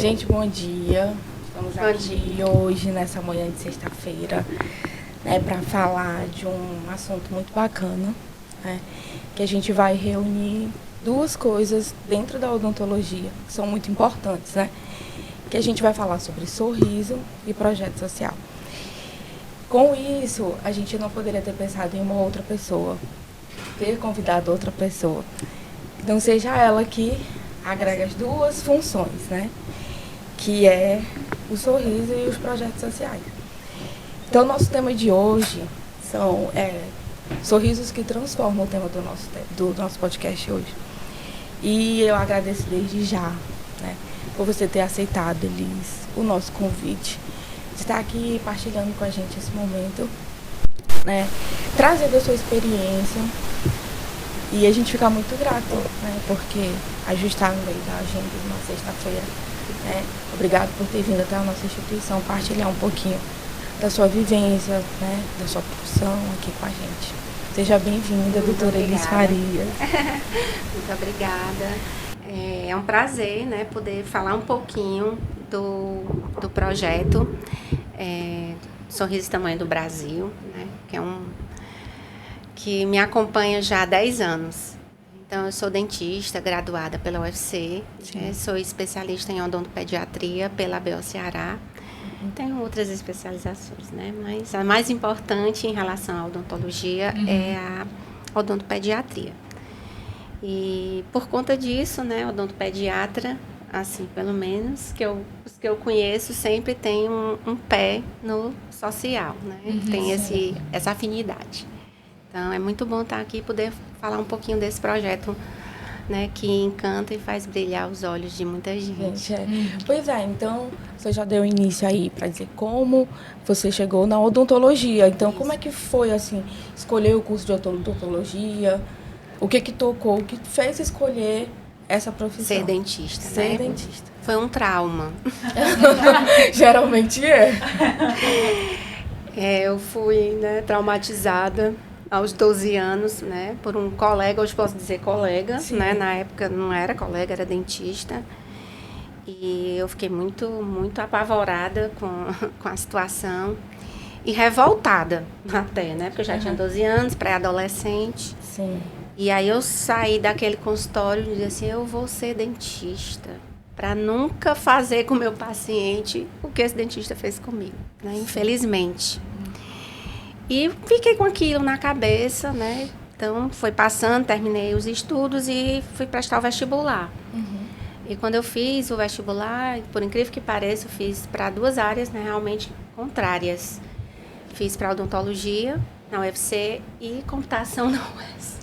Gente, bom dia. Estamos aqui hoje, nessa manhã de sexta-feira, né, para falar de um assunto muito bacana, né, que a gente vai reunir duas coisas dentro da odontologia, que são muito importantes, né, que a gente vai falar sobre sorriso e projeto social. Com isso, a gente não poderia ter pensado em uma outra pessoa, ter convidado outra pessoa. Então, seja ela que agrega as duas funções, né? Que é o sorriso e os projetos sociais. Então, nosso tema de hoje são sorrisos que transformam o tema do nosso podcast hoje. E eu agradeço desde já, né, por você ter aceitado, Elis, o nosso convite, de estar aqui partilhando com a gente esse momento, né, trazendo a sua experiência. E a gente fica muito grato, né, porque ajustar no meio da agenda de uma sexta-feira. Né? Obrigado por ter vindo até a nossa instituição partilhar um pouquinho da sua vivência, né, da sua profissão aqui com a gente. Seja bem-vinda, doutora Elis Farias. Muito obrigada. É um prazer, né, poder falar um pouquinho do projeto Sorriso Tamanho do Brasil, né, que me acompanha já há 10 anos. Então, eu sou dentista, graduada pela UFC, sou especialista em odontopediatria pela ABO Ceará. Tenho outras especializações, né? Mas a mais importante em relação à odontologia é a odontopediatria. E por conta disso, né, odontopediatra, assim, pelo menos, os que eu conheço sempre tem um pé no social, né? Tem essa afinidade. Então, é muito bom estar aqui e poder falar um pouquinho desse projeto, né, que encanta e faz brilhar os olhos de muita gente. Pois é, então, você já deu início aí para dizer como você chegou na odontologia. Então, como é que foi, assim, escolher o curso de odontologia? O que tocou, o que fez escolher essa profissão? Ser dentista, né? Ser dentista. Foi um trauma. Geralmente é. Eu fui, né, traumatizada aos 12 anos, né, por um colega, hoje posso dizer colega, né, na época não era colega, era dentista, e eu fiquei muito, muito apavorada com a situação, e revoltada até, né, porque eu já tinha 12 anos, pré-adolescente. Sim. E aí eu saí daquele consultório e disse assim, eu vou ser dentista, para nunca fazer com o meu paciente o que esse dentista fez comigo, né, infelizmente. E fiquei com aquilo na cabeça, né? Então, foi passando, terminei os estudos e fui prestar o vestibular. E quando eu fiz o vestibular, por incrível que pareça, eu fiz para duas áreas, né, realmente contrárias. Fiz para odontologia na UFC e computação na UES.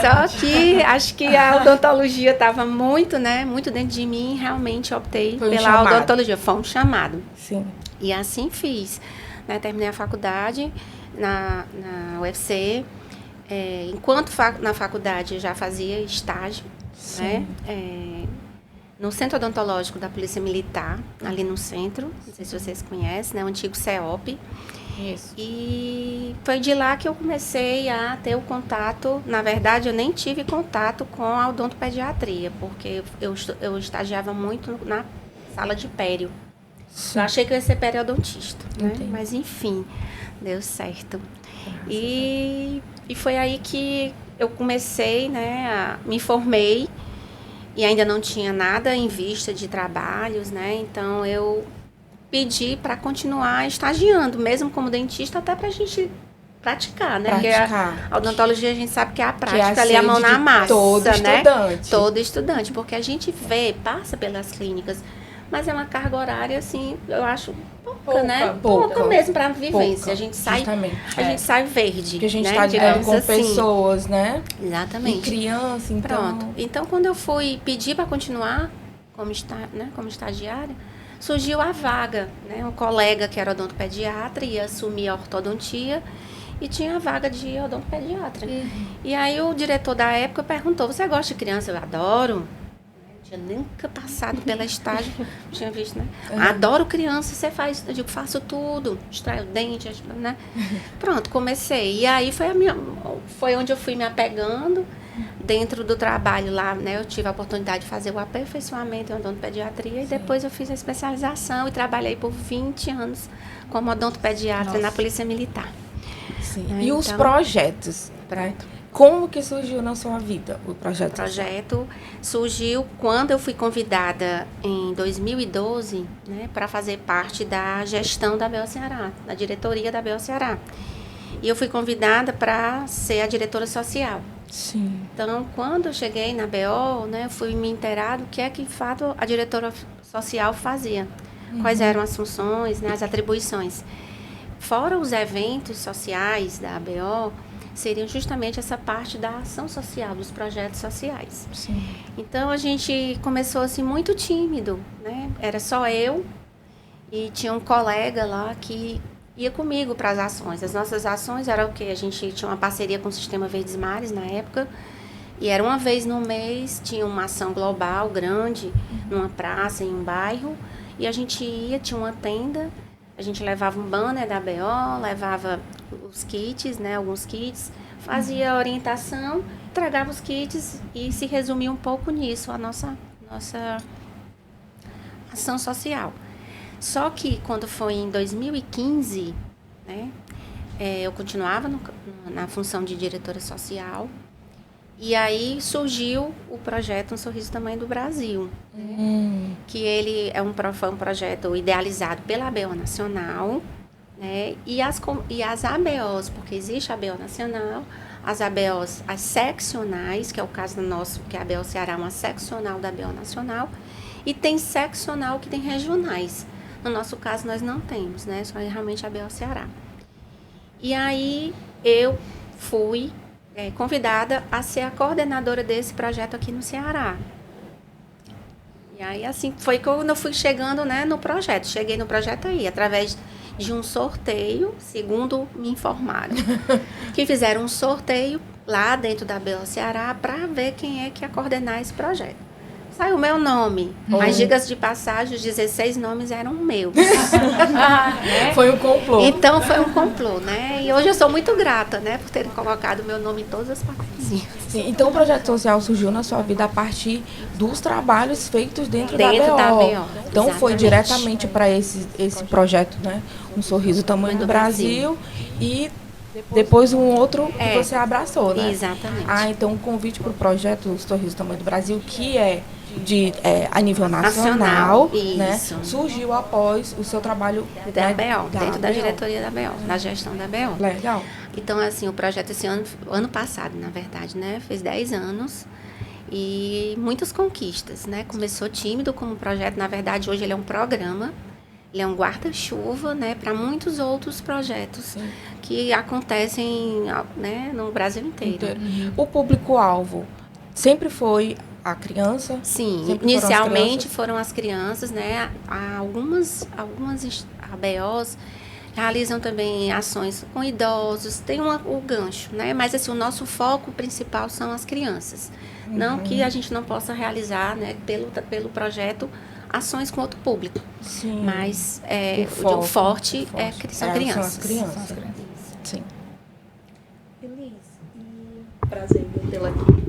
Só que acho que a odontologia estava muito, né, muito dentro de mim e realmente optei pela odontologia. Foi um chamado. Sim. E assim fiz. Né, terminei a faculdade na UFC. Enquanto na faculdade já fazia estágio, né, no Centro Odontológico da Polícia Militar, ali no centro, não sei se vocês conhecem, né, o antigo CEOP. Isso. E foi de lá que eu comecei a ter o contato. Na verdade, eu nem tive contato com a odontopediatria, porque eu estagiava muito na sala de pério. Eu achei que eu ia ser periodontista, né? Mas enfim, deu certo. E foi aí que eu comecei, né, me formei e ainda não tinha nada em vista de trabalhos, né? Então eu pedi para continuar estagiando, mesmo como dentista, até para a gente praticar, né? Porque a odontologia a gente sabe que é a prática, ali a mão na massa, todo estudante. Né? Todo estudante, porque a gente passa pelas clínicas. Mas é uma carga horária, assim, eu acho pouca, né? Pouca mesmo para vivência. Pouca, a gente sai verde. Porque a gente está lidando com pessoas, né? Exatamente. E criança, então. Pronto. Então, quando eu fui pedir para continuar como estagiária, surgiu a vaga, né? Um colega que era odontopediatra ia assumir a ortodontia e tinha a vaga de odontopediatra. E aí o diretor da época perguntou, você gosta de criança? Eu adoro. Tinha nunca passado pela estágio, tinha visto, né? Adoro criança, você faz, eu digo, faço tudo, extraio o dente, né? Pronto, comecei. E aí foi onde eu fui me apegando Dentro do trabalho lá, né, eu tive a oportunidade de fazer o aperfeiçoamento em odontopediatria e depois eu fiz a especialização e trabalhei por 20 anos como odontopediatra na Polícia Militar. Sim. E os projetos? Pronto. Como que surgiu na sua vida o projeto? O projeto surgiu quando eu fui convidada em 2012, né, para fazer parte da gestão da ABO Ceará, da diretoria da ABO Ceará. E eu fui convidada para ser a diretora social. Sim. Então, quando eu cheguei na ABO, né, eu fui me inteirar do que é que, de fato, a diretora social fazia. Quais eram as funções, né, as atribuições. Fora os eventos sociais da ABO, seriam justamente essa parte da ação social, dos projetos sociais. Sim. Então, a gente começou assim muito tímido, né? Era só eu e tinha um colega lá que ia comigo para as ações. As nossas ações eram o quê? A gente tinha uma parceria com o Sistema Verdes Mares na época e era uma vez no mês, tinha uma ação global grande, numa praça, em um bairro, e a gente ia, tinha uma tenda, a gente levava um banner da ABO, levava os kits, né, alguns kits, fazia a orientação, entregava os kits e se resumia um pouco nisso, a nossa ação social. Só que quando foi em 2015, né, eu continuava na função de diretora social, e aí surgiu o projeto Um Sorriso do Tamanho do Brasil, que ele foi um projeto idealizado pela ABO Nacional, né, e as ABOs, porque existe a ABO Nacional, as ABOs, as seccionais, que é o caso do nosso, que a ABO Ceará é uma seccional da ABO Nacional, e tem seccional que tem regionais. No nosso caso, nós não temos, né, só realmente a ABO Ceará. E aí, eu fui convidada a ser a coordenadora desse projeto aqui no Ceará. E aí, assim, foi quando eu fui chegando, né, no projeto. Cheguei no projeto aí, através de um sorteio, segundo me informaram. Que fizeram um sorteio lá dentro da ABO Ceará para ver quem é que ia coordenar esse projeto. Saiu o meu nome, mas diga-se de passagem, os 16 nomes eram meus. Né? Foi um complô. Então, foi um complô, né? E hoje eu sou muito grata, né, por terem colocado o meu nome em todas as partezinhas. Sim, então o projeto social surgiu na sua vida a partir dos trabalhos feitos dentro da ABO. Então exatamente. Foi diretamente para esse projeto, né? Um Sorriso Tamanho do Brasil e depois um outro que você abraçou, né? Exatamente. Então o convite para o projeto Sorriso Tamanho do Brasil, que é a nível nacional, né? Surgiu após o seu trabalho da ABO, dentro da diretoria da ABO, da gestão da ABO. Legal. Então, assim, o projeto esse ano passado, na verdade, né? Fez 10 anos e muitas conquistas, né? Começou tímido como projeto, na verdade, hoje ele é um programa, ele é um guarda-chuva, né? Para muitos outros projetos que acontecem, né? No Brasil inteiro. O público-alvo sempre foi a criança? Sim, inicialmente foram as crianças, né? Algumas ABOs realizam também ações com idosos, tem o gancho, né? Mas assim, o nosso foco principal são as crianças. Não que a gente não possa realizar, né, pelo projeto, ações com outro público. Sim. Mas o forte são crianças. São as crianças. Sim. Elis, prazer em tê-la aqui.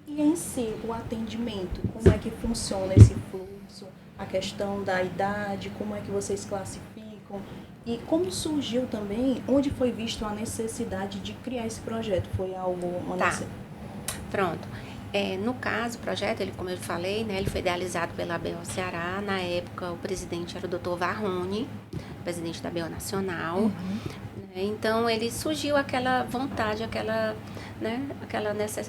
E em si, o atendimento, como é que funciona esse fluxo, a questão da idade, como é que vocês classificam e como surgiu também, onde foi visto a necessidade de criar esse projeto? Foi algo... Pronto. No caso, o projeto, como eu falei, né, ele foi idealizado pela ABO Ceará. Na época, o presidente era o Dr. Varrone, presidente da ABO Nacional. Então, ele surgiu aquela vontade,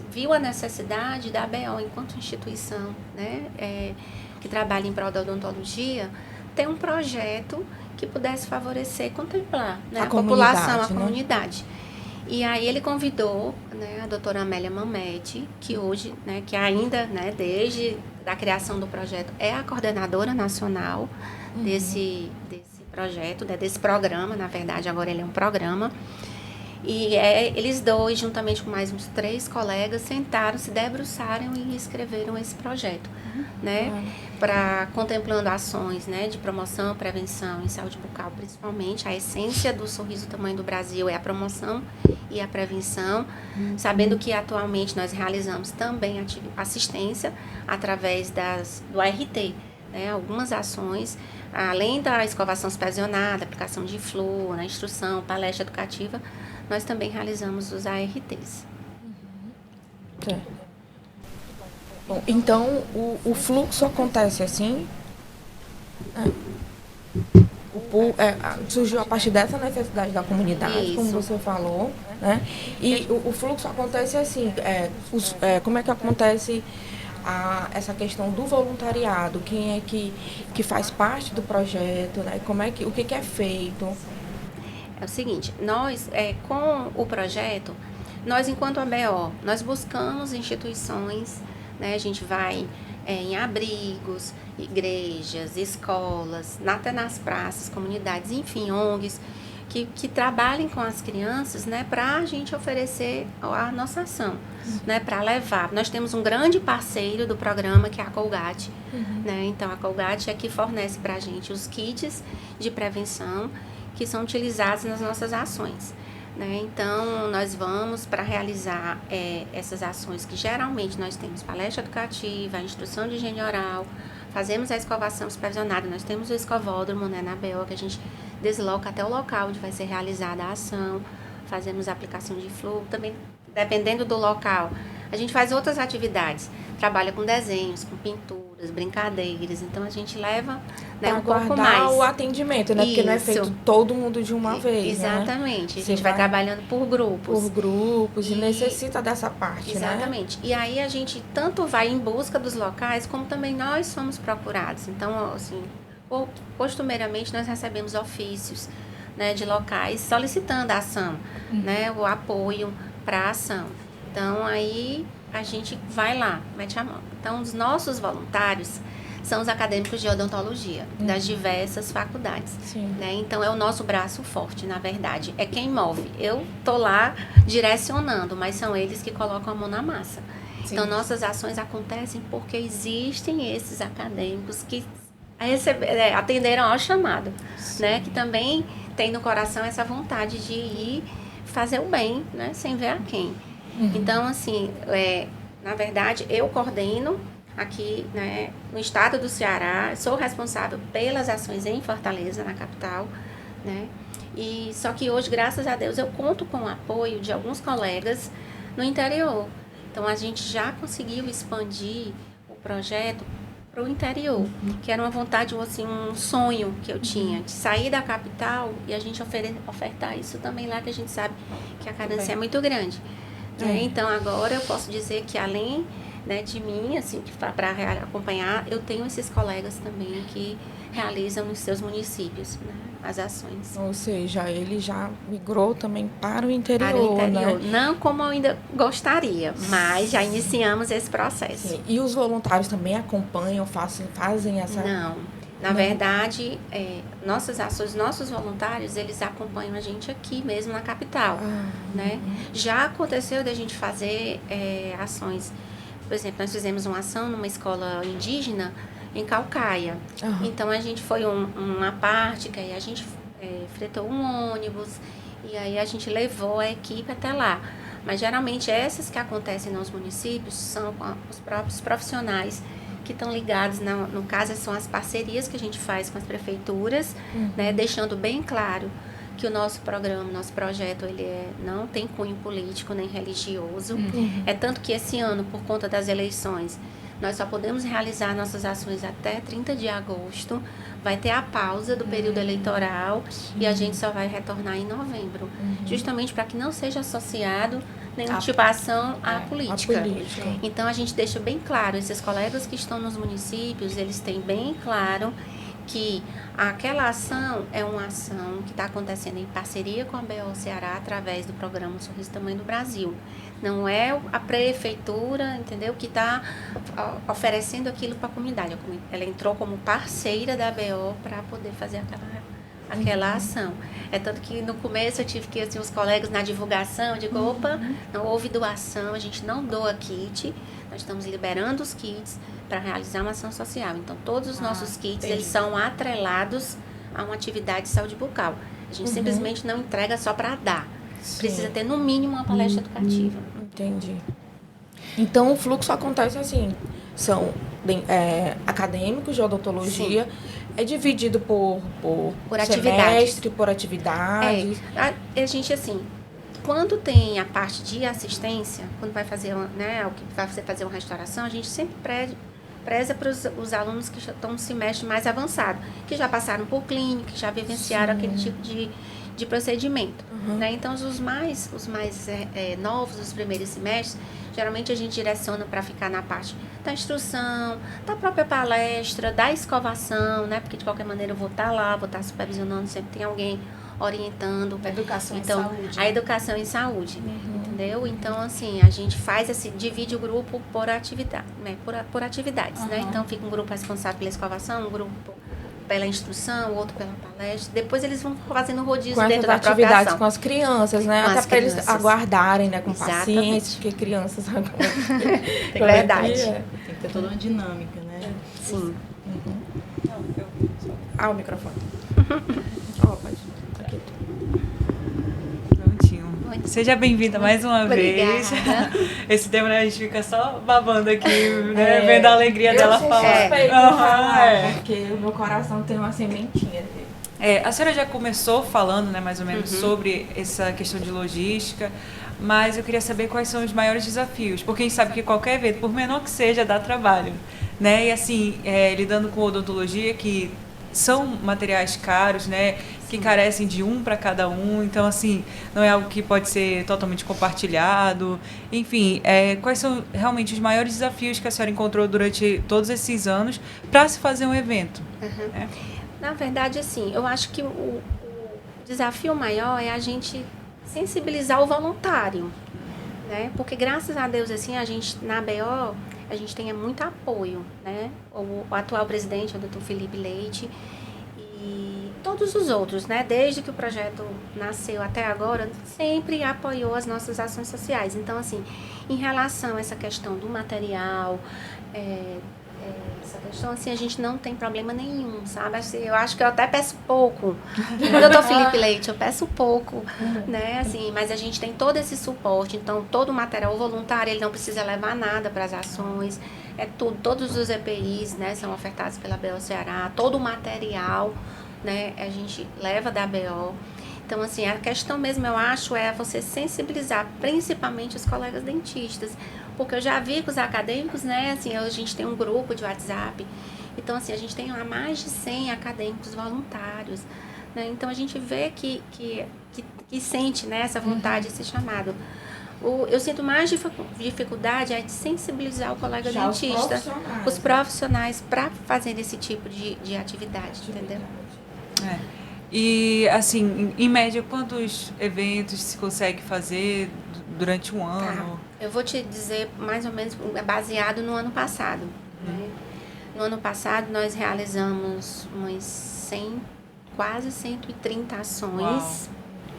viu a necessidade da ABO, enquanto instituição, né, que trabalha em prol da odontologia, ter um projeto que pudesse favorecer e contemplar, né, a população, a comunidade. E aí ele convidou, né, a doutora Amélia Mamede, que hoje, né, que ainda, né, desde a criação do projeto, é a coordenadora nacional desse projeto, né, desse programa, na verdade, agora ele é um programa. E eles dois, juntamente com mais uns 3 colegas, sentaram, se debruçaram e escreveram esse projeto, né? Contemplando ações, né, de promoção, prevenção em saúde bucal, principalmente. A essência do Sorriso Tamanho do Brasil é a promoção e a prevenção, sabendo que atualmente nós realizamos também assistência através do ART, né, algumas ações, além da escovação supervisionada, aplicação de flúor, na instrução, palestra educativa, nós também realizamos os ARTs. Bom, então, o fluxo acontece assim, surgiu a partir dessa necessidade da comunidade, como você falou, né? E o fluxo acontece assim, como é que acontece essa questão do voluntariado? Quem é que faz parte do projeto, né? O que é feito? É o seguinte, nós, com o projeto, nós, enquanto ABO, nós buscamos instituições, né? A gente vai em abrigos, igrejas, escolas, até nas praças, comunidades, enfim, ONGs, que trabalhem com as crianças, né, para a gente oferecer a nossa ação, né, para levar. Nós temos um grande parceiro do programa, que é a Colgate, né, então a Colgate é que fornece para a gente os kits de prevenção que são utilizados nas nossas ações, né, então nós vamos para realizar essas ações que geralmente nós temos palestra educativa, instrução de higiene oral, fazemos a escovação supervisionada, nós temos o escovódromo, né, na BO, que a gente desloca até o local onde vai ser realizada a ação, fazemos a aplicação de flúor, também dependendo do local. A gente faz outras atividades, trabalha com desenhos, com pinturas, brincadeiras, então a gente leva, né, um pouco mais. O atendimento, né? Porque não é feito todo mundo de uma vez, exatamente, né? A gente vai trabalhando por grupos. Por grupos e necessita dessa parte, exatamente, né? E aí a gente tanto vai em busca dos locais, como também nós somos procurados. Então, assim, costumeiramente nós recebemos ofícios, né, de locais solicitando a ação, né, o apoio para a ação. Então, aí a gente vai lá, mete a mão. Então, os nossos voluntários são os acadêmicos de odontologia, das diversas faculdades. Né? Então, é o nosso braço forte, na verdade. É quem move. Eu tô lá direcionando, mas são eles que colocam a mão na massa. Sim. Então, nossas ações acontecem porque existem esses acadêmicos que atenderam ao chamado, né? Que também tem no coração essa vontade de ir fazer o bem, né? Sem ver a quem. Então, assim, na verdade, eu coordeno aqui, né, no estado do Ceará, sou responsável pelas ações em Fortaleza, na capital, né? E só que hoje, graças a Deus, eu conto com o apoio de alguns colegas no interior. Então, a gente já conseguiu expandir o projeto para o interior, que era uma vontade, assim, um sonho que eu tinha, de sair da capital e a gente ofertar isso também lá, que a gente sabe que a carência é muito grande. Então, agora eu posso dizer que além, né, de mim, assim, para acompanhar, eu tenho esses colegas também que realizam nos seus municípios, né, as ações. Ou seja, ele já migrou também para o interior, para o interior. Né? Não como eu ainda gostaria, mas já iniciamos esse processo. Sim. E os voluntários também acompanham, fazem essa... Não. Na verdade, nossas ações, nossos voluntários, eles acompanham a gente aqui mesmo na capital, né? Já aconteceu da gente fazer ações, por exemplo, nós fizemos uma ação numa escola indígena em Caucaia. Então, a gente foi uma parte, que aí a gente fretou um ônibus e aí a gente levou a equipe até lá. Mas, geralmente, essas que acontecem nos municípios são com os próprios profissionais que estão ligados, no caso, são as parcerias que a gente faz com as prefeituras, né, deixando bem claro que o nosso programa, nosso projeto, ele não tem cunho político nem religioso. É tanto que esse ano, por conta das eleições, nós só podemos realizar nossas ações até 30 de agosto. Vai ter a pausa do período eleitoral e a gente só vai retornar em novembro. Justamente para que não seja associado nenhuma tipo de ação à política. Então, a gente deixa bem claro, esses colegas que estão nos municípios, eles têm bem claro que aquela ação é uma ação que está acontecendo em parceria com a BO Ceará através do programa Sorriso Tamanho do Brasil. Não é a prefeitura, entendeu, que está oferecendo aquilo para a comunidade. Ela entrou como parceira da BO para poder fazer aquela ação. É tanto que no começo eu tive que, assim, os colegas na divulgação, eu digo, opa, não houve doação, a gente não doa kit, nós estamos liberando os kits para realizar uma ação social. Então, todos os nossos kits, eles são atrelados a uma atividade de saúde bucal. A gente simplesmente não entrega só para dar. Sim. Precisa ter, no mínimo, uma palestra educativa. Entendi. Então, o fluxo acontece assim, são acadêmicos de odontologia, é dividido por semestre, por atividades. A gente, assim, quando tem a parte de assistência, quando vai fazer, né, o que vai fazer uma restauração, a gente sempre preza para os alunos que já estão no semestre mais avançado, que já passaram por clínica, que já vivenciaram aquele tipo de procedimento. Né? Então, os mais novos, os primeiros semestres, geralmente a gente direciona para ficar na parte da instrução, da própria palestra, da escovação, né? Porque de qualquer maneira eu vou estar lá, vou estar supervisionando, sempre tem alguém orientando. A educação em então, saúde. A educação em saúde, entendeu? Então, assim, a gente faz assim, divide o grupo por atividade, né? Por atividades, né? Então, fica um grupo responsável pela escovação, um grupo pela instrução, o outro pela palestra. Depois eles vão fazendo rodízio com dentro da atividades ação. com as crianças, né? Com até para eles crianças. aguardarem, né? Com Exatamente. pacientes, porque crianças É verdade. Tem que ter toda uma dinâmica, né? Sim. O microfone. Pode. Aqui. Prontinho. Seja bem-vinda mais uma vez. Obrigada. Esse tema, né, a gente fica só babando aqui, né, vendo a alegria dela falar. Eu sou suspeita de falar, porque o meu coração tem uma sementinha dele. A senhora já começou falando, né, mais ou menos, sobre essa questão de logística, mas eu queria saber quais são os maiores desafios, porque a gente sabe que qualquer evento, por menor que seja, dá trabalho, né? E assim, lidando com odontologia, que são materiais caros, né, que carecem de um para cada um, então assim, não é algo que pode ser totalmente compartilhado. Enfim, quais são realmente os maiores desafios que a senhora encontrou durante todos esses anos para se fazer um evento? Na verdade, assim, eu acho que o desafio maior é a gente sensibilizar o voluntário, né? Porque graças a Deus, assim, a gente, na BO, a gente tem muito apoio, né? O atual presidente, o Dr. Felipe Leite, e todos os outros, né? Desde que o projeto nasceu até agora, sempre apoiou as nossas ações sociais. Então, assim, em relação a essa questão do material, essa questão, assim, a gente não tem problema nenhum, sabe? Assim, eu acho que eu até peço pouco. Quando eu dou Felipe Leite, eu peço pouco, né? Assim, mas a gente tem todo esse suporte, então todo o material voluntário, ele não precisa levar nada para as ações, tudo, todos os EPIs, né, são ofertados pela BO Ceará, todo o material, né, a gente leva da BO. Então, assim, a questão mesmo, eu acho, é você sensibilizar, principalmente os colegas dentistas, porque eu já vi com os acadêmicos, né, assim, a gente tem um grupo de WhatsApp, então, assim, a gente tem lá mais de 100 acadêmicos voluntários, né, então a gente vê que sente, né, essa vontade, esse chamado. Eu sinto mais dificuldade de sensibilizar o colega Já dentista, os profissionais, para fazer esse tipo de atividade, entendeu? E, assim, em média, quantos eventos se consegue fazer durante um ano? Eu vou te dizer, mais ou menos, baseado no ano passado. Né? No ano passado, nós realizamos umas 100, quase 130 ações.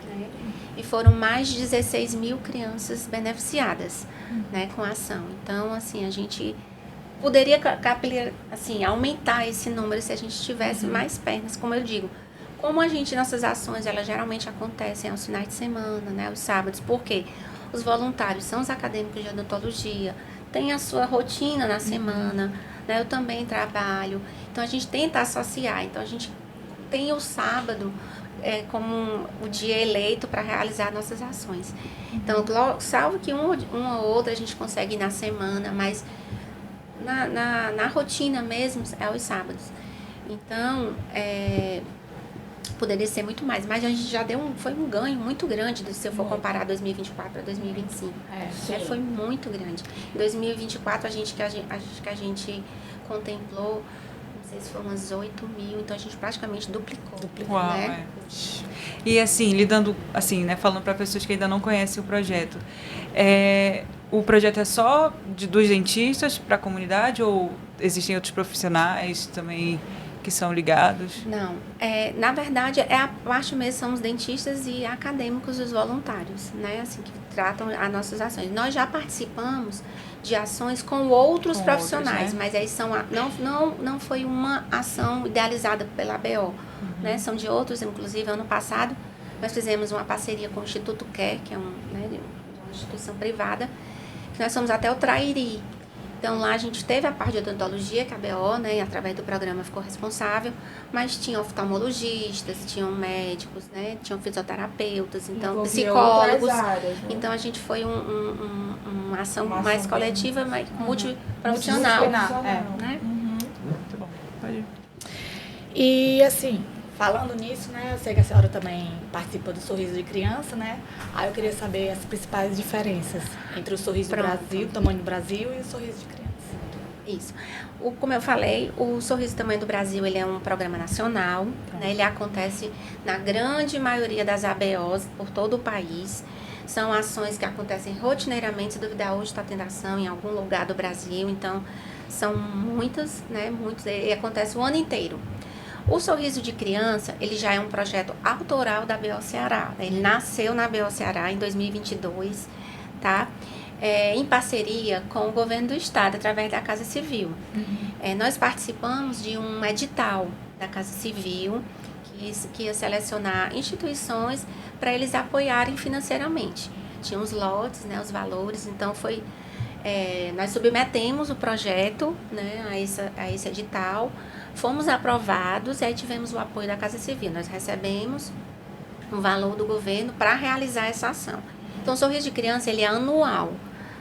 Né? E foram mais de 16 mil crianças beneficiadas, né, com a ação. Então, assim, a gente poderia assim, aumentar esse número se a gente tivesse mais pernas, como eu digo. Como nossas ações, elas geralmente acontecem aos finais de semana, né, aos sábados, porque os voluntários são os acadêmicos de odontologia, têm a sua rotina na semana, né, eu também trabalho, então a gente tenta associar, então a gente tem o sábado como o dia eleito para realizar nossas ações. Então, salvo que uma ou outra a gente consegue ir na semana, mas na rotina mesmo é aos sábados. Então, poderia ser muito mais, mas a gente já foi um ganho muito grande se eu for comparar 2024 para 2025. Foi muito grande. Em 2024, acho que a gente contemplou, não sei se foram umas 8 mil, então a gente praticamente duplicou. Uau, né? E assim, lidando, assim, né, falando para pessoas que ainda não conhecem o projeto, o projeto é só dos dentistas para a comunidade ou existem outros profissionais também que são ligados? Não. Na verdade, a parte mesmo são os dentistas e acadêmicos, os voluntários, né? Assim, que tratam as nossas ações. Nós já participamos de ações com outros profissionais, né? Mas aí não foi uma ação idealizada pela ABO, né? São de outros, inclusive, ano passado, nós fizemos uma parceria com o Instituto Care, que é uma instituição privada, que nós fomos até o Trairi. Então, lá a gente teve a parte de odontologia, que a ABO, né, através do programa ficou responsável, mas tinha oftalmologistas, tinham médicos, né, tinham fisioterapeutas, então psicólogos. Áreas, né? Então, a gente foi uma ação mais coletiva, mais multiprofissional. Né? Muito bom. Pode ir. E, assim, falando nisso, né, eu sei que a senhora também participa do Sorriso de Criança, né? Aí eu queria saber as principais diferenças entre o Sorriso do Brasil, o Tamanho do Brasil e o Sorriso de Criança. Isso. Como eu falei, o Sorriso do Tamanho do Brasil, ele é um programa nacional, né? Ele acontece na grande maioria das ABOs por todo o país. São ações que acontecem rotineiramente, se duvidar hoje está tendo ação em algum lugar do Brasil, então são muitas, né? Muitos, e acontece o ano inteiro. O Sorriso de Criança, ele já é um projeto autoral da ABO Ceará. Ele nasceu na ABO Ceará em 2022, tá? Em parceria com o governo do estado, através da Casa Civil. Nós participamos de um edital da Casa Civil, que ia selecionar instituições para eles apoiarem financeiramente. Tinha os lotes, né, os valores, então nós submetemos o projeto, né, a esse edital, fomos aprovados e aí tivemos o apoio da Casa Civil. Nós recebemos um valor do governo para realizar essa ação. Então, o Sorriso de Criança, ele é anual,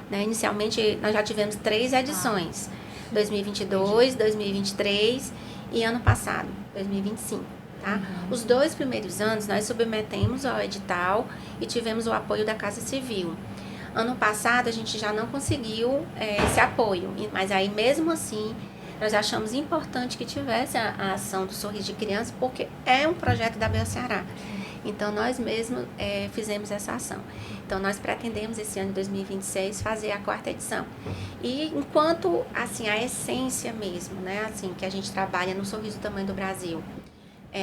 né? Inicialmente, nós já tivemos 3 edições, 2022, 2023 e ano passado, 2025. Tá? Os 2 primeiros anos, nós submetemos ao edital e tivemos o apoio da Casa Civil. Ano passado, a gente já não conseguiu esse apoio, mas aí, mesmo assim, nós achamos importante que tivesse a ação do Sorriso de Criança, porque é um projeto da ABO Ceará. Então, nós mesmos fizemos essa ação. Então, nós pretendemos, esse ano de 2026, fazer a 4ª edição. E, enquanto, assim, a essência mesmo, né, assim, que a gente trabalha no Sorriso do Tamanho do Brasil,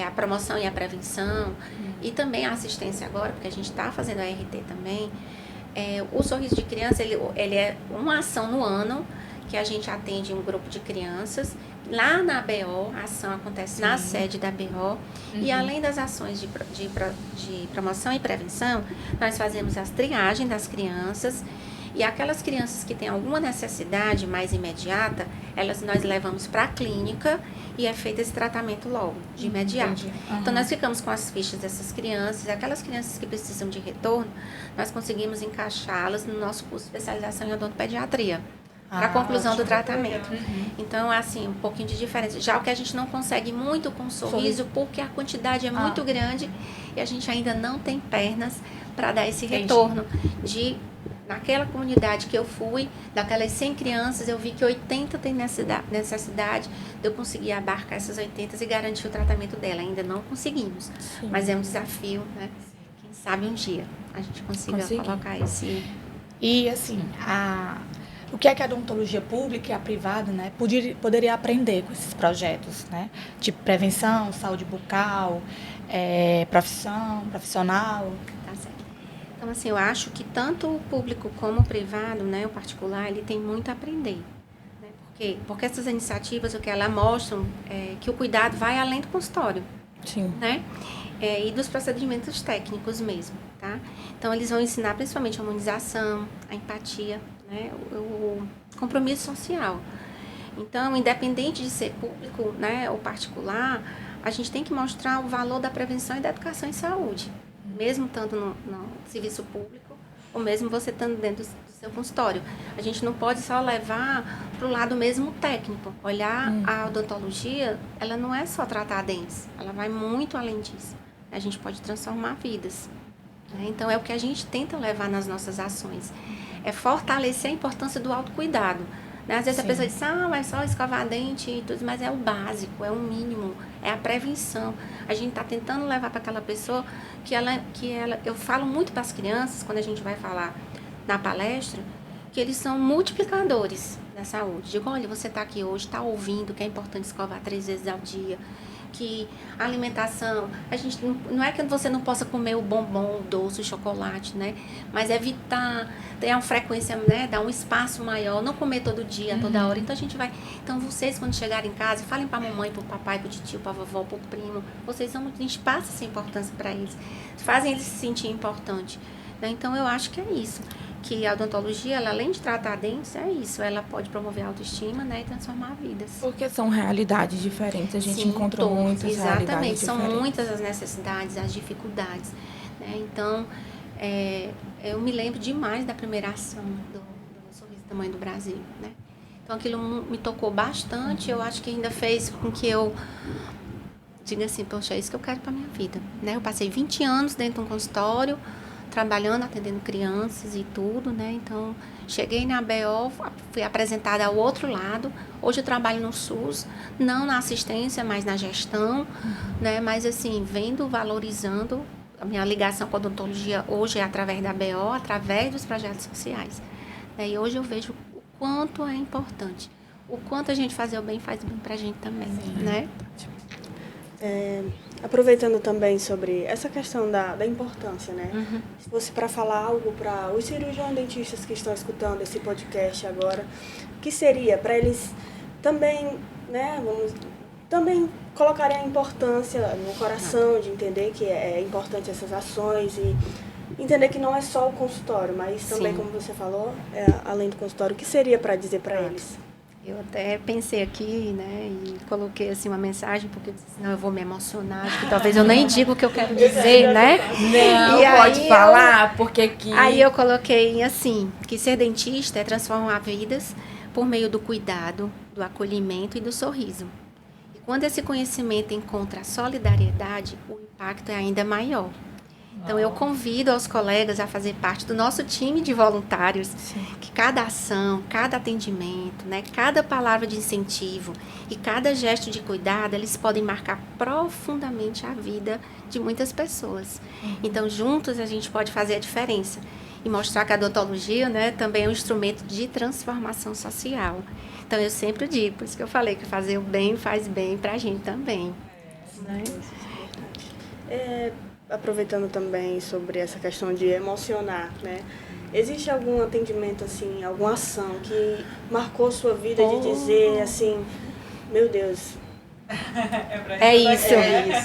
a promoção e a prevenção, e também a assistência agora, porque a gente está fazendo a RT também, o Sorriso de Criança, ele é uma ação no ano, que a gente atende um grupo de crianças. Lá na ABO, a ação acontece na sede da ABO. E além das ações de promoção e prevenção, nós fazemos as triagens das crianças. E aquelas crianças que têm alguma necessidade mais imediata, nós levamos para a clínica e é feito esse tratamento logo, de imediato. Então, nós ficamos com as fichas dessas crianças. Aquelas crianças que precisam de retorno, nós conseguimos encaixá-las no nosso curso de especialização em odontopediatria, para a conclusão do tratamento. Então, assim, um pouquinho de diferença. Já o que a gente não consegue muito com o sorriso, porque a quantidade é muito grande e a gente ainda não tem pernas para dar esse retorno. Naquela comunidade que eu fui, daquelas 100 crianças, eu vi que 80 têm necessidade de eu conseguir abarcar essas 80 e garantir o tratamento dela. Ainda não conseguimos, mas é um desafio, né? Quem sabe um dia a gente consiga colocar esse... E, assim, o que é que a odontologia pública e a privada, né, poderia aprender com esses projetos, né? Tipo prevenção, saúde bucal, profissional. Tá certo. Então, assim, eu acho que tanto o público como o privado, né, o particular, ele tem muito a aprender. Né? Porque essas iniciativas, o que elas mostram é que o cuidado vai além do consultório. Sim. Né? E dos procedimentos técnicos mesmo, tá? Então, eles vão ensinar principalmente a humanização, a empatia, né? O compromisso social. Então, independente de ser público, né, ou particular, a gente tem que mostrar o valor da prevenção e da educação em saúde, mesmo estando no serviço público, ou mesmo você estando dentro do seu consultório. A gente não pode só levar para o lado mesmo técnico. Olhar a odontologia, ela não é só tratar dentes, ela vai muito além disso. A gente pode transformar vidas. Né? Então, é o que a gente tenta levar nas nossas ações. É fortalecer a importância do autocuidado. Né? Às vezes a pessoa diz, é só escovar dente e tudo, mas é o básico, é o mínimo, é a prevenção. A gente está tentando levar para aquela pessoa que ela... Eu falo muito para as crianças, quando a gente vai falar na palestra, que eles são multiplicadores da saúde. Digo, olha, você está aqui hoje, está ouvindo que é importante escovar 3 vezes ao dia, que a alimentação, a gente não é que você não possa comer o bombom, o doce, o chocolate, né? Mas evitar, ter uma frequência, né? Dar um espaço maior, não comer todo dia, toda hora. Então a gente vai. Então vocês, quando chegarem em casa, falem para a mamãe, para o papai, para o tio, para a vovó, para o primo. Vocês são muito. A gente passa essa importância para eles. Fazem eles se sentir importantes. Né? Então eu acho que é isso. Que a odontologia, ela, além de tratar dentes, é isso. Ela pode promover a autoestima, né, e transformar vidas. Porque são realidades diferentes, a gente Sim, encontrou muitas realidades exatamente, são diferentes. muitas as necessidades, as dificuldades. Né? Então, eu me lembro demais da primeira ação do Sorriso do Tamanho do Brasil. Né? Então, aquilo me tocou bastante, eu acho que ainda fez com que eu diga assim, poxa, é isso que eu quero para minha vida. Né? Eu passei 20 anos dentro de um consultório, trabalhando, atendendo crianças e tudo, né? Então, cheguei na ABO, fui apresentada ao outro lado. Hoje eu trabalho no SUS, não na assistência, mas na gestão, né? Mas, assim, valorizando a minha ligação com a odontologia hoje é através da ABO, através dos projetos sociais. Né? E hoje eu vejo o quanto é importante. O quanto a gente fazer o bem faz bem pra gente também, né? Aproveitando também sobre essa questão da importância, né? Se fosse para falar algo para os cirurgiões dentistas que estão escutando esse podcast agora, que seria para eles também, né, também colocarem a importância no coração de entender que é importante essas ações e entender que não é só o consultório, mas também, como você falou, além do consultório, o que seria para dizer para eles? Eu até pensei aqui, né, e coloquei assim uma mensagem, porque senão eu vou me emocionar, acho que talvez eu nem diga o que eu quero dizer, né? Não, e pode falar, porque aqui... Aí eu coloquei assim, que ser dentista é transformar vidas por meio do cuidado, do acolhimento e do sorriso. E quando esse conhecimento encontra a solidariedade, o impacto é ainda maior. Então, eu convido aos colegas a fazer parte do nosso time de voluntários, que cada ação, cada atendimento, né, cada palavra de incentivo e cada gesto de cuidado, eles podem marcar profundamente a vida de muitas pessoas. Então, juntos a gente pode fazer a diferença e mostrar que a odontologia, né, também é um instrumento de transformação social. Então, eu sempre digo, por isso que eu falei que fazer o bem faz bem para a gente também. Né? Aproveitando também sobre essa questão de emocionar, né? Existe algum atendimento, assim, alguma ação que marcou sua vida de dizer, assim, meu Deus... É isso,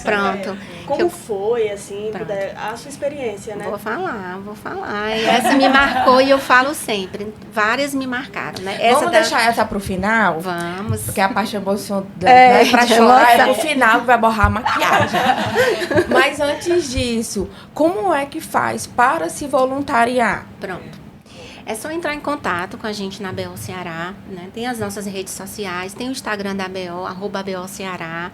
pronto. Como foi, assim, a sua experiência, né? Vou falar. E essa me marcou e eu falo sempre. Várias me marcaram, né? Vamos deixar essa pro final? Vamos. Porque a parte emocionante, né, pra chorar é pro final que vai borrar a maquiagem. Mas antes disso, como é que faz para se voluntariar? Pronto. É só entrar em contato com a gente na ABO Ceará, né? Tem as nossas redes sociais, tem o Instagram da ABO, @ABO Ceará.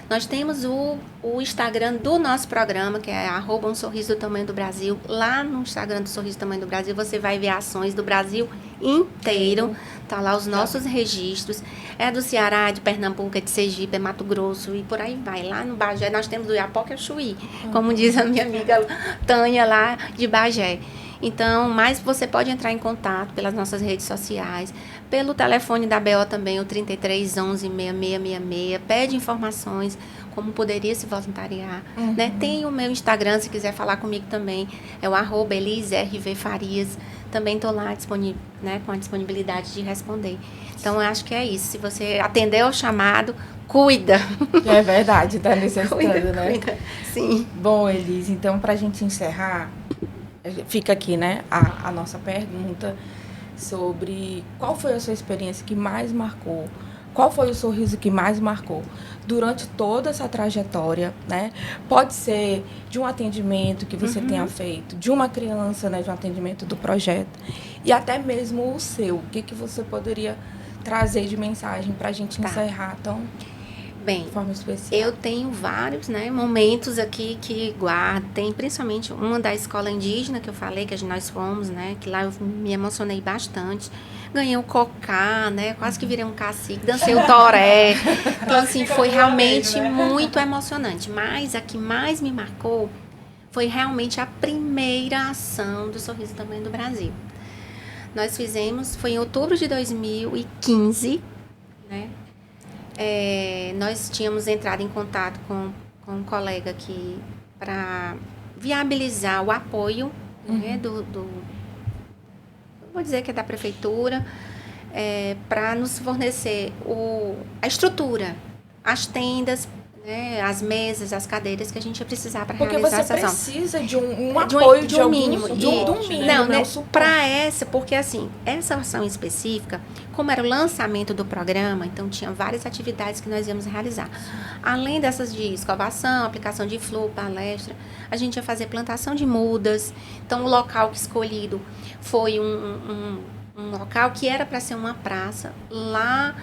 Nós temos o Instagram do nosso programa, que é @Um Sorriso do Tamanho do Brasil. Lá no Instagram do Sorriso do Tamanho do Brasil, você vai ver ações do Brasil inteiro. Tá lá os nossos registros. É do Ceará, é de Pernambuco, é de Sergipe, é Mato Grosso e por aí vai. Lá no Bagé, nós temos do Iapoca e o Chuí, como diz a minha amiga Tânia lá de Bagé. Então, mas você pode entrar em contato pelas nossas redes sociais, pelo telefone da BO também, o 33 11 6666. Pede informações, como poderia se voluntariar. Né? Tem o meu Instagram, se quiser falar comigo também, é o @ElisRVFarias. Também estou lá disponível, né, com a disponibilidade de responder. Então, eu acho que é isso. Se você atender ao chamado, cuida. É verdade, tá necessitando, né? Cuida. Sim. Bom, Elise, então, pra gente encerrar, fica aqui, né, a nossa pergunta sobre qual foi a sua experiência que mais marcou, qual foi o sorriso que mais marcou durante toda essa trajetória, né? Pode ser de um atendimento que você tenha feito, de uma criança, né, de um atendimento do projeto, e até mesmo o seu. O que você poderia trazer de mensagem para a gente encerrar tão... Bem, de forma especial. Eu tenho vários, né, momentos aqui que guardo. Tem principalmente uma da escola indígena que eu falei, que nós fomos, né, que lá eu me emocionei bastante. Ganhei um cocá, né, quase que virei um cacique, dancei o toré. Então, assim, foi realmente muito emocionante. Mas a que mais me marcou foi realmente a primeira ação do Sorriso do Tamanho do Brasil. Nós fizemos, foi em outubro de 2015, né? Nós tínhamos entrado em contato com um colega aqui para viabilizar o apoio, né, vou dizer que é da prefeitura, para nos fornecer a estrutura, as tendas, né, as mesas, as cadeiras que a gente ia precisar para realizar essa ação. Porque você precisa de um apoio, de um mínimo. De um mínimo, não, né, suporte. para porque assim, essa ação específica, como era o lançamento do programa, então tinha várias atividades que nós íamos realizar. Além dessas de escovação, aplicação de flúor, palestra, a gente ia fazer plantação de mudas. Então, o local escolhido foi um local que era para ser uma praça lá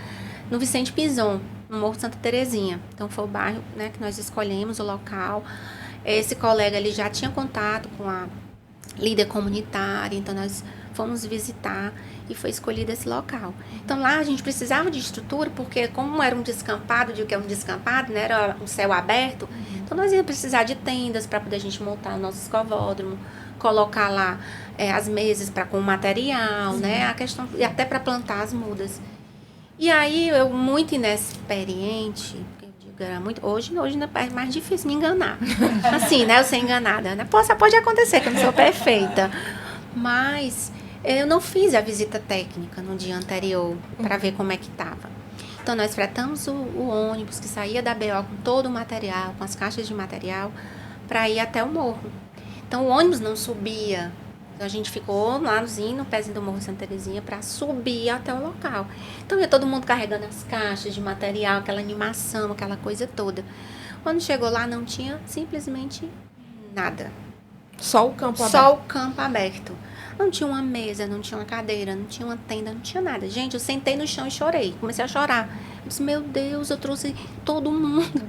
no Vicente Pinzon, no Morro Santa Terezinha. Então, foi o bairro, né, que nós escolhemos, o local. Esse colega, ele já tinha contato com a líder comunitária, então nós fomos visitar e foi escolhido esse local. Então, lá a gente precisava de estrutura, porque como era um descampado, digo que é um descampado, né, era um céu aberto, então nós íamos precisar de tendas para poder a gente montar o nosso escovódromo, colocar lá as mesas com o material, né, a questão, e até para plantar as mudas. E aí, eu muito inexperiente, era muito, hoje é mais difícil me enganar. Assim, né, eu ser enganada, né, pode acontecer, que eu não sou perfeita, mas eu não fiz a visita técnica no dia anterior para ver como é que estava. Então, nós fretamos o ônibus que saía da BO com todo o material, com as caixas de material, para ir até o morro. Então, o ônibus não subia. Então, a gente ficou lá no pezinho do Morro Santa Terezinha para subir até o local. Então, ia todo mundo carregando as caixas de material, aquela animação, aquela coisa toda. Quando chegou lá, não tinha simplesmente nada. Só o campo aberto. Só o campo aberto. Não tinha uma mesa, não tinha uma cadeira, não tinha uma tenda, não tinha nada. Gente, eu sentei no chão e chorei. Comecei a chorar. Eu disse, meu Deus, eu trouxe todo mundo.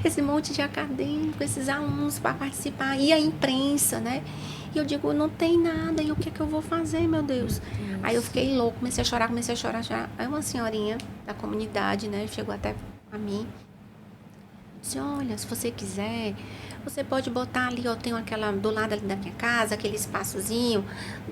Esse monte de acadêmico, esses alunos para participar. E a imprensa, né? E eu digo, não tem nada. E o que é que eu vou fazer, meu Deus? Aí eu fiquei louco, comecei a chorar. Aí uma senhorinha da comunidade, né? Chegou até a mim. Disse, olha, se você quiser, você pode botar ali, ó, tem aquela do lado ali da minha casa, aquele espaçozinho,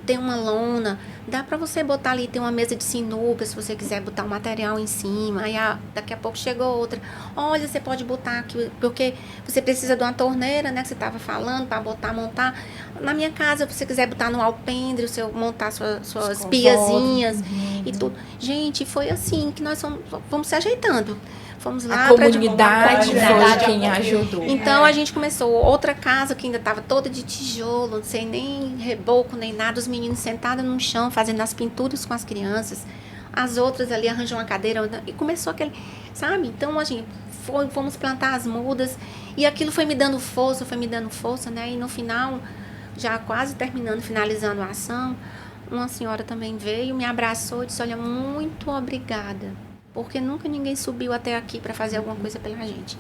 tem uma lona, dá pra você botar ali, tem uma mesa de sinuca, se você quiser botar um material em cima. Aí daqui a pouco chegou outra, olha, você pode botar aqui, porque você precisa de uma torneira, né, que você tava falando, pra montar. Na minha casa, se você quiser botar no alpendre, se eu montar suas piazinhas e tudo. Gente, foi assim que nós fomos se ajeitando. Fomos lá. A comunidade foi quem ajudou. Então, a gente começou outra casa que ainda estava toda de tijolo, não sei nem reboco, nem nada. Os meninos sentados no chão, fazendo as pinturas com as crianças. As outras ali arranjam uma cadeira. E começou aquele, sabe? Então, a gente fomos plantar as mudas. E aquilo foi me dando força, né? E no final, já quase finalizando a ação, uma senhora também veio, me abraçou e disse, olha, muito obrigada. Porque nunca ninguém subiu até aqui para fazer alguma coisa pela gente.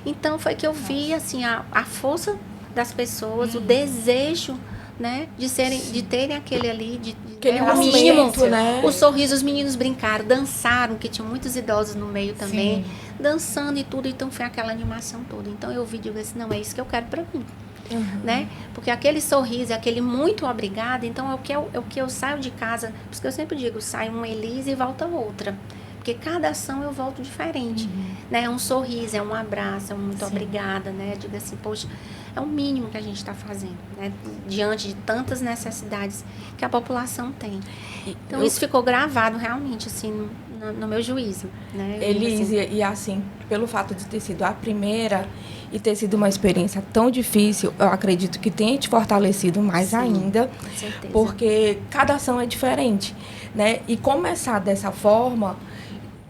Então, foi que eu vi, assim, a força das pessoas, o desejo, né, de terem aquele ali, aquele momento, né? O sorriso, os meninos brincaram, dançaram, que tinha muitos idosos no meio também, dançando e tudo, então foi aquela animação toda. Então, eu vi e digo assim, não, é isso que eu quero para mim. Né? Porque aquele sorriso, aquele muito obrigada, então é o que eu saio de casa, por isso que eu sempre digo, sai uma Elise e volta outra. Porque cada ação eu volto diferente, né? É um sorriso, é um abraço, é um muito obrigada, né? Digo assim, poxa, é o mínimo que a gente está fazendo, né? Diante de tantas necessidades que a população tem. Então, isso ficou gravado realmente, assim, no meu juízo, né? Elise, e assim, pelo fato de ter sido a primeira e ter sido uma experiência tão difícil, eu acredito que tenha te fortalecido mais ainda, com certeza. Porque cada ação é diferente, né? E começar dessa forma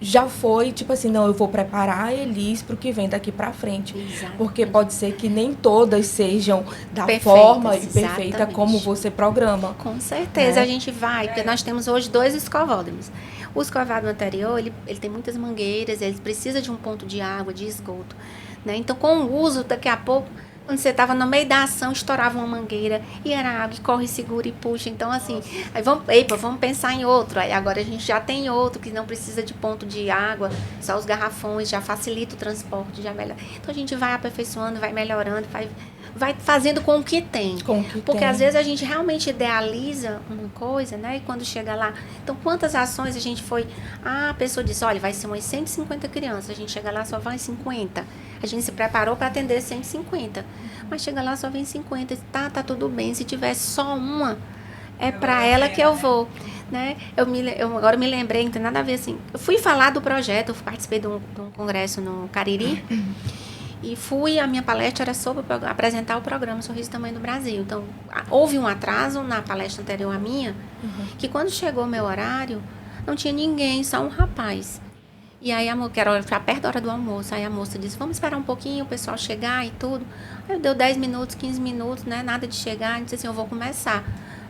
já foi, tipo assim, não, eu vou preparar a Elis para o que vem daqui para frente. Exatamente. Porque pode ser que nem todas sejam da Perfeitas, forma e perfeita exatamente. como você programa. Com certeza, a gente vai, porque nós temos hoje 2 escovódromos. O escovado anterior, ele tem muitas mangueiras, ele precisa de um ponto de água, de esgoto, né? Então, com o uso, daqui a pouco, quando você estava no meio da ação, estourava uma mangueira e era água, e corre, segura e puxa. Então, assim, aí vamos pensar em outro. Aí agora a gente já tem outro que não precisa de ponto de água, só os garrafões, já facilita o transporte, já melhora. Então, a gente vai aperfeiçoando, vai melhorando, vai vai fazendo com o que tem. Porque tem. às vezes a gente realmente idealiza uma coisa, né? E quando chega lá... Então, quantas ações a gente foi... a pessoa disse, olha, vai ser umas 150 crianças. A gente chega lá, só vai 50. A gente se preparou para atender 150. Mas chega lá, só vem 50. E tá tudo bem. Se tivesse só uma, é para ela que eu vou. Né? Eu agora me lembrei, não tem nada a ver assim. Eu fui falar do projeto, eu participei de um congresso no Cariri. E a minha palestra era sobre apresentar o programa Sorriso Tamanho do Brasil. Então, houve um atraso na palestra anterior à minha, que quando chegou o meu horário, não tinha ninguém, só um rapaz. E aí, que era já perto da hora do almoço, aí a moça disse, vamos esperar um pouquinho, o pessoal chegar e tudo. Aí deu 10 minutos, 15 minutos, né, nada de chegar, disse assim, eu vou começar.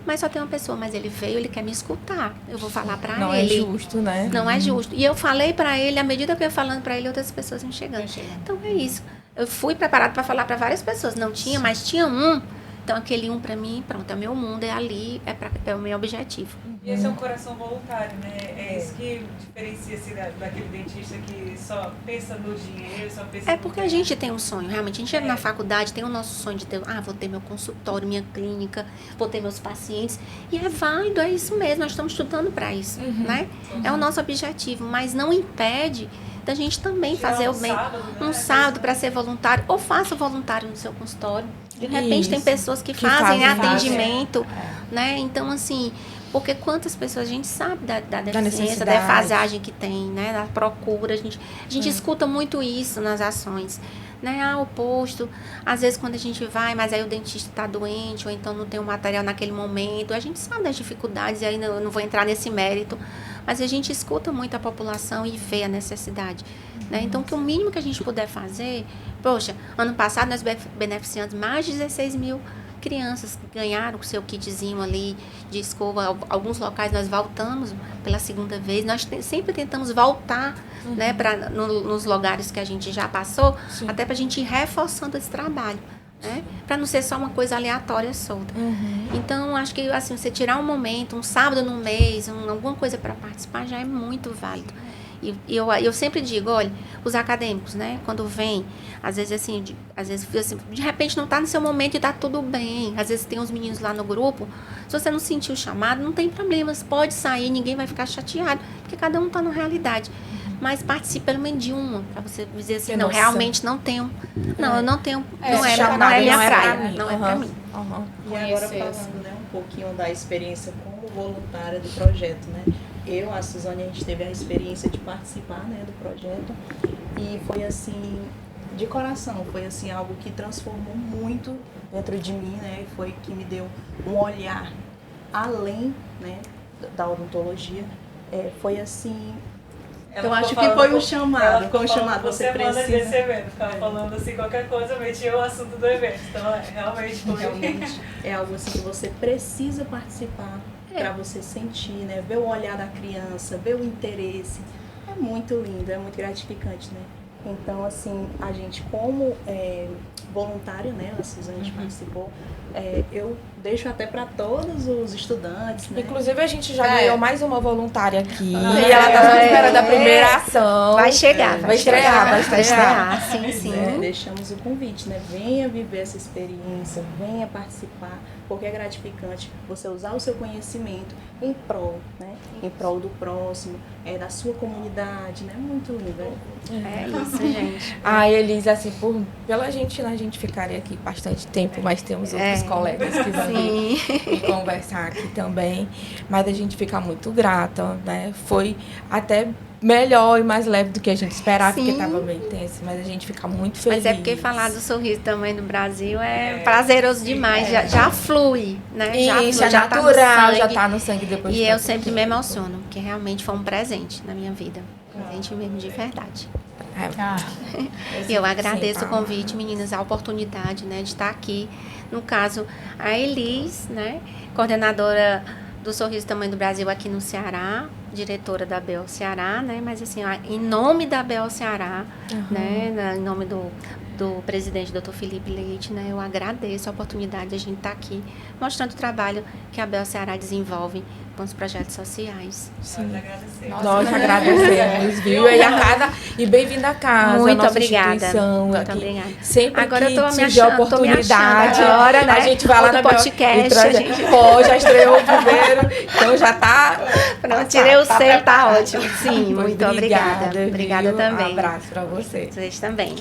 Mas só tem uma pessoa, mas ele veio, ele quer me escutar. Eu vou falar para ele. Não é justo, né? Não é justo. E eu falei para ele, à medida que eu ia falando para ele, outras pessoas iam chegando. Então é isso. Eu fui preparada para falar para várias pessoas. Não tinha, mas tinha um. Então aquele um para mim, pronto, é meu mundo, é ali, é o meu objetivo. E esse é um coração voluntário, né? É isso que diferencia-se daquele dentista que só pensa no dinheiro, só pensa É porque a gente tem um sonho, realmente. A gente chega na faculdade, tem o nosso sonho de ter, vou ter meu consultório, minha clínica, vou ter meus pacientes. E é válido, é isso mesmo, nós estamos estudando para isso, né? É o nosso objetivo, mas não impede da gente também fazer o bem. Um sábado para ser voluntário, ou faça voluntário no seu consultório. De repente tem pessoas que fazem atendimento, né? Então, assim... Porque quantas pessoas a gente sabe da deficiência, da defasagem que tem, né? Da procura. A gente escuta muito isso nas ações. Né? O posto, às vezes quando a gente vai, mas aí o dentista está doente, ou então não tem o material naquele momento. A gente sabe das dificuldades, e aí eu não vou entrar nesse mérito. Mas a gente escuta muito a população e vê a necessidade. Né? Então, que o mínimo que a gente puder fazer... Poxa, ano passado nós beneficiamos mais de 16 mil crianças que ganharam o seu kitzinho ali de escova. Alguns locais nós voltamos pela segunda vez. Nós sempre tentamos voltar, né, nos lugares que a gente já passou, até para a gente ir reforçando esse trabalho, né, para não ser só uma coisa aleatória solta. Então, acho que assim, você tirar um momento, um sábado no mês, alguma coisa para participar já é muito válido. E eu sempre digo, olha, os acadêmicos, né, quando vêm, às vezes assim, de repente não está no seu momento e está tudo bem. Às vezes tem uns meninos lá no grupo, se você não sentiu o chamado, não tem problemas, pode sair, ninguém vai ficar chateado, porque cada um está na realidade. Mas participe pelo menos de uma, para você dizer assim, não, realmente não tenho, eu não tenho, não é minha praia, não é para mim. E agora falando, né, um pouquinho da experiência como voluntária do projeto, né? Eu, a Suzane, a gente teve a experiência de participar, né, do projeto, e foi assim, de coração, foi assim, algo que transformou muito dentro de mim, né, e foi que me deu um olhar além, né, da odontologia. Foi assim, eu acho que foi um chamado, você precisa. Desse evento, ficava falando assim, qualquer coisa, metia o assunto do evento, então realmente foi. Realmente é algo assim que você precisa participar, para você sentir, né? Ver o olhar da criança, ver o interesse. É muito lindo, é muito gratificante, né? Então, assim, a gente como voluntária, né? A Suzane participou, eu deixo até para todos os estudantes, né? Inclusive, a gente já ganhou mais uma voluntária aqui. E ela está só esperando a primeira ação. Vai chegar, vai estrear. Sim. Deixamos o convite, né? Venha viver essa experiência, venha participar, porque é gratificante você usar o seu conhecimento em prol, né? Em prol do próximo, da sua comunidade, né? Muito lindo. É isso, gente. Elisa, assim, pela gente, né, a gente ficaria aqui bastante tempo, mas temos outros colegas que vão vir conversar aqui também. Mas a gente fica muito grata, né? Foi até melhor e mais leve do que a gente esperava, porque estava bem tenso, mas a gente fica muito feliz. Mas é porque falar do Sorriso Tamanho do Brasil é prazeroso demais, já flui, né? Isso, já natural, já está no sangue depois de E eu sempre me emociono, porque realmente foi um presente na minha vida. Um presente mesmo de verdade. E eu agradeço o convite, meninas, a oportunidade, né, de estar aqui. No caso, a Elis, né, coordenadora do Sorriso Tamanho do Brasil aqui no Ceará, diretora da ABEL Ceará, né, mas assim, em nome da ABEL Ceará, né, em nome do presidente, Dr. Felipe Leite, né, eu agradeço a oportunidade de a gente estar aqui mostrando o trabalho que a ABEL Ceará desenvolve bons projetos sociais. Sim. Nós Nós agradecemos, viu? E a casa, e bem-vinda à casa, Muito nossa obrigada. instituição Muito aqui. obrigada. Sempre Agora que eu tô me surgir achando, tô me oportunidade, achando agora, né? a gente vai lá Outro na podcast, e traz, a gente- Pô, já estreou o primeiro, então já tá... Pronto, tirei o seio, tá preparado. ótimo. Sim, muito obrigada. viu? Obrigada também. Um abraço pra você. Vocês também.